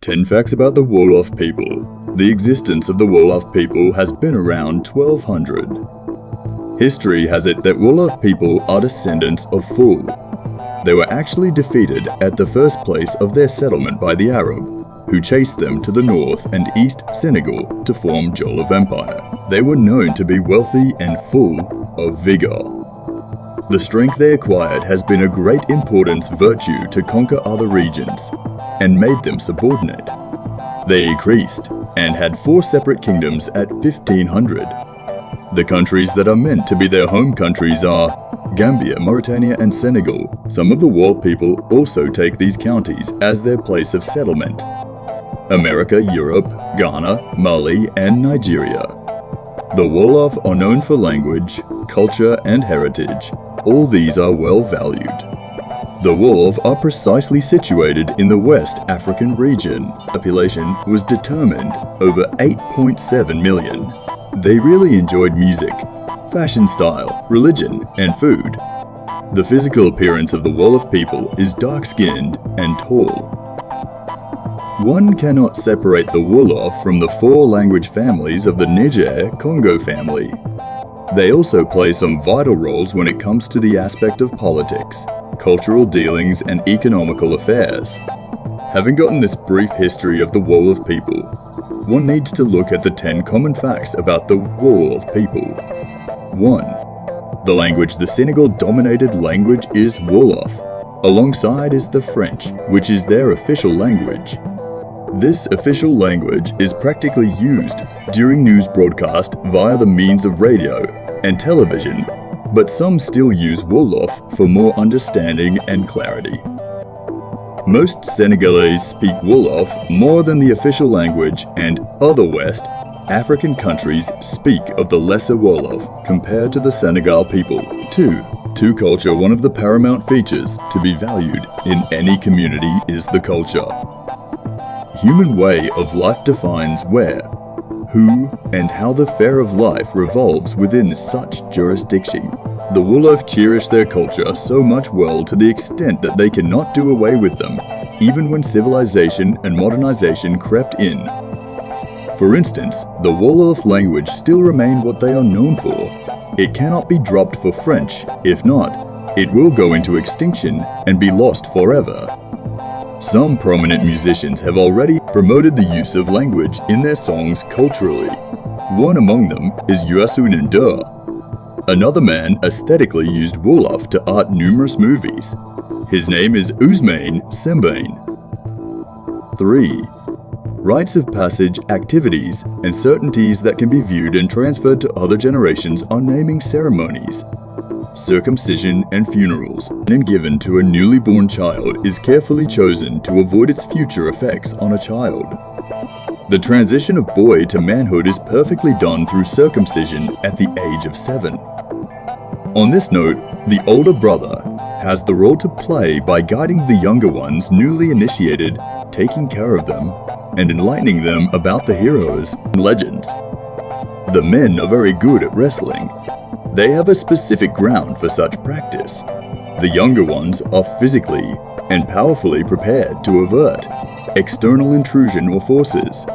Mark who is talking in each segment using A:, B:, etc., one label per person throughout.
A: 10 facts about the Wolof people. The existence of the Wolof people has been around 1200. History has it that Wolof people are descendants of Ful. They were actually defeated at the first place of their settlement by the Arab, who chased them to the north and east Senegal to form Jolof Empire. They were known to be wealthy and full of vigor. The strength they acquired has been a great importance virtue to conquer other regions, and made them subordinate. They increased, and had 4 separate kingdoms at 1500. The countries that are meant to be their home countries are Gambia, Mauritania and Senegal. Some of the Wolof people also take these counties as their place of settlement. America, Europe, Ghana, Mali and Nigeria. The Wolof are known for language, culture and heritage. All these are well valued. The Wolof are precisely situated in the West African region. Population was determined over 8.7 million. They really enjoyed music, fashion style, religion, and food. The physical appearance of the Wolof people is dark-skinned and tall. One cannot separate the Wolof from the 4 language families of the Niger-Congo family. They also play some vital roles when it comes to the aspect of politics, cultural dealings and economical affairs. Having gotten this brief history of the Wolof people, one needs to look at the 10 common facts about the Wolof people. 1. The language. The Senegal-dominated language is Wolof. Alongside is the French, which is their official language. This official language is practically used during news broadcast via the means of radio and television, but some still use Wolof for more understanding and clarity. Most Senegalese speak Wolof more than the official language, and other West African countries speak of the Lesser Wolof compared to the Senegal people. 2. Culture. One of the paramount features to be valued in any community is the culture. Human way of life defines where, who, and how the fare of life revolves within such jurisdiction. The Wolof cherish their culture so much well to the extent that they cannot do away with them, even when civilization and modernization crept in. For instance, the Wolof language still remain what they are known for. It cannot be dropped for French. If not, it will go into extinction and be lost forever. Some prominent musicians have already promoted the use of language in their songs culturally. One among them is Youssou N'Dour. Another man aesthetically used Wolof to art numerous movies. His name is Ousmane Sembène. 3. Rites of passage, activities, and certainties that can be viewed and transferred to other generations are naming ceremonies, circumcision and funerals. The name given to a newly born child is carefully chosen to avoid its future effects on a child. The transition of boy to manhood is perfectly done through circumcision at the age of 7. On this note, the older brother has the role to play by guiding the younger ones newly initiated, taking care of them, and enlightening them about the heroes and legends. The men are very good at wrestling. They have a specific ground for such practice. The younger ones are physically and powerfully prepared to avert external intrusion or forces.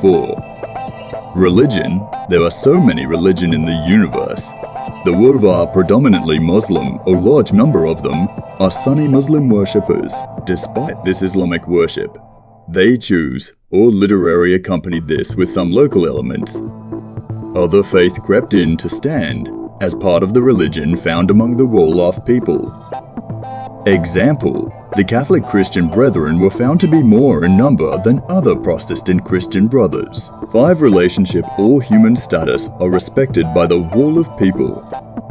A: 4. Religion. There are so many religions in the universe. The Wolof are predominantly Muslim. A large number of them are Sunni Muslim worshippers. Despite this Islamic worship, they choose or literally accompanied this with some local elements. Other faith crept in to stand as part of the religion found among the Wolof people. Example, the Catholic Christian brethren were found to be more in number than other Protestant Christian brothers. 5. Relationship. All human status are respected by the Wolof people,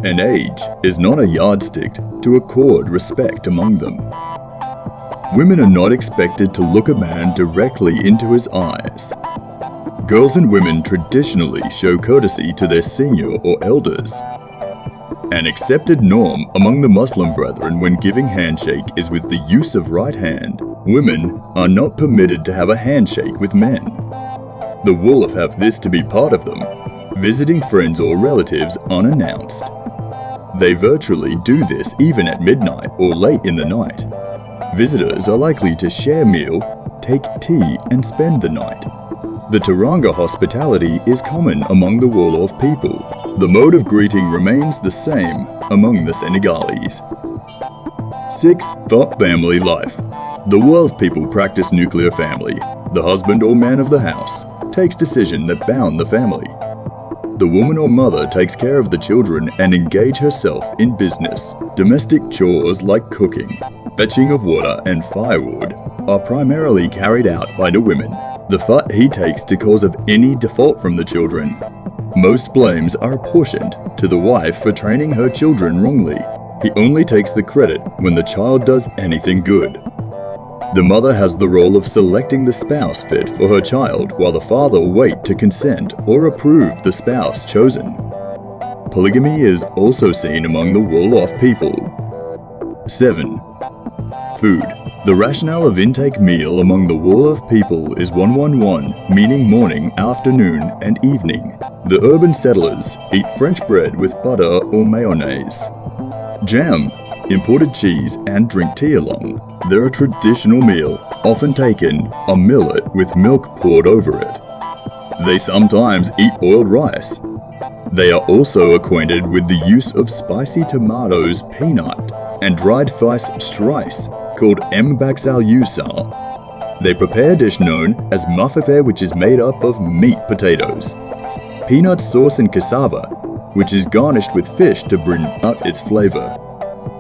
A: and age is not a yardstick to accord respect among them. Women are not expected to look a man directly into his eyes. Girls and women traditionally show courtesy to their senior or elders. An accepted norm among the Muslim brethren when giving handshake is with the use of right hand. Women are not permitted to have a handshake with men. The Wolof have this to be part of them, visiting friends or relatives unannounced. They virtually do this even at midnight or late in the night. Visitors are likely to share meal, take tea and spend the night. The Turanga hospitality is common among the Wolof people. The mode of greeting remains the same among the Senegalese. 6. For family life. The Wolof people practice nuclear family. The husband or man of the house takes decisions that bound the family. The woman or mother takes care of the children and engage herself in business. Domestic chores like cooking, fetching of water and firewood are primarily carried out by the women. The fight he takes to cause of any default from the children. Most blames are apportioned to the wife for training her children wrongly. He only takes the credit when the child does anything good. The mother has the role of selecting the spouse fit for her child, while the father waits to consent or approve the spouse chosen. Polygamy is also seen among the Wolof people. 7. Food. The rationale of intake meal among the Wolof people is 111, meaning morning, afternoon, and evening. The urban settlers eat French bread with butter or mayonnaise, jam, imported cheese, and drink tea along. Their traditional meal, often taken, a millet with milk poured over it. They sometimes eat boiled rice. They are also acquainted with the use of spicy tomatoes, peanut, and dried rice called mbaksalyusal. They prepare a dish known as mafefe, which is made up of meat potatoes, peanut sauce, and cassava, which is garnished with fish to bring out its flavor.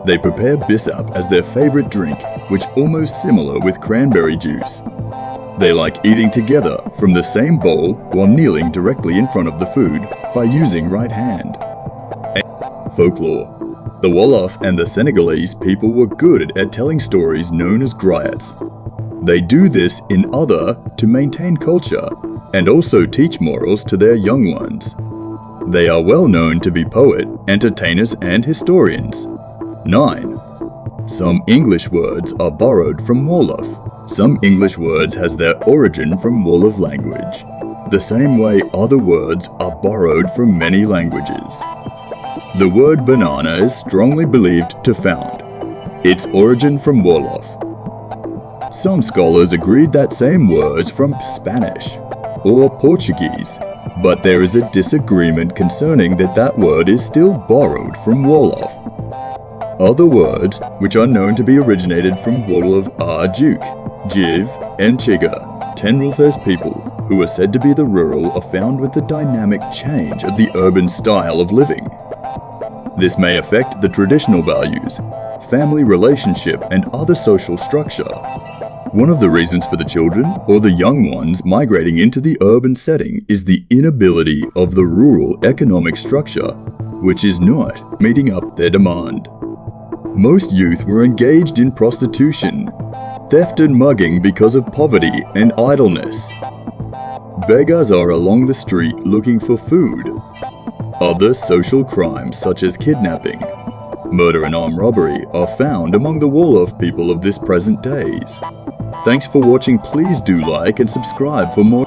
A: They prepare bissap as their favorite drink, which almost similar with cranberry juice. They like eating together from the same bowl while kneeling directly in front of the food by using right hand. Folklore. The Wolof and the Senegalese people were good at telling stories known as riots. They do this in order to maintain culture and also teach morals to their young ones. They are well known to be poets, entertainers, and historians. 9. Some English words are borrowed from Wolof. Some English words has their origin from Wolof language, the same way other words are borrowed from many languages. The word banana is strongly believed to found its origin from Wolof. Some scholars agreed that same words from Spanish or Portuguese, but there is a disagreement concerning that word is still borrowed from Wolof. Other words, which are known to be originated from Wolof, are Juk, Jiv, and Chiga. 10 Rulfes people, who are said to be the rural, are found with the dynamic change of the urban style of living. This may affect the traditional values, family relationship, and other social structure. One of the reasons for the children or the young ones migrating into the urban setting is the inability of the rural economic structure, which is not meeting up their demand. Most youth were engaged in prostitution, theft and mugging because of poverty and idleness. Beggars are along the street looking for food. Other social crimes such as kidnapping, murder and armed robbery are found among the Wolof people of this present days. Thanks for watching. Please do like and subscribe for more.